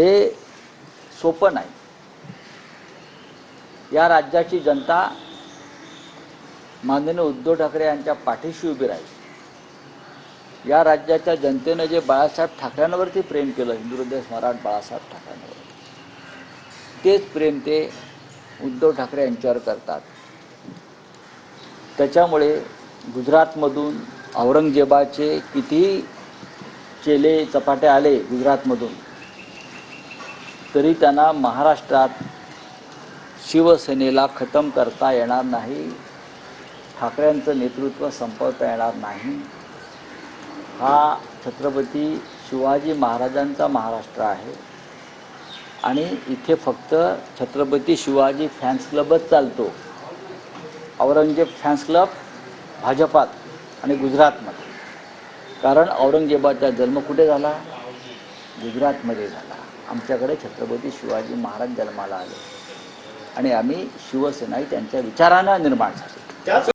हे सोपं नाही। या राज्याची जनता माननीय उद्धव ठाकरे यांच्या पाठीशी उभी राहील। या राज्याच्या जनतेने जे बाळासाहेब ठाकरेंवरती प्रेम केलं, हिंदू हृदय सम्राट बाळासाहेब ठाकरेंवर, तेच प्रेम ते उद्धव ठाकरे यांच्यावर करतात। त्याच्यामुळे गुजरातमधून औरंगजेबाचे कितीही चेले चपाटे आले गुजरातमधून, तरी त्यांना महाराष्ट्रात शिवसेनेला खतम करता येणार नाही, ठाकरेंचं नेतृत्व संपवता येणार नाही। हा छत्रपती शिवाजी महाराजांचा महाराष्ट्र आहे आणि इथे फक्त छत्रपती शिवाजी फॅन्स क्लबच चालतो। औरंगजेब फॅन्स क्लब भाजपात आणि गुजरातमध्ये, कारण औरंगजेबाचा जन्म कुठे झाला? गुजरातमध्ये झाला। आमच्याकडे छत्रपती शिवाजी महाराज जन्माला आले आणि आम्ही शिवसेना त्यांच्या विचारानं निर्माण झाली।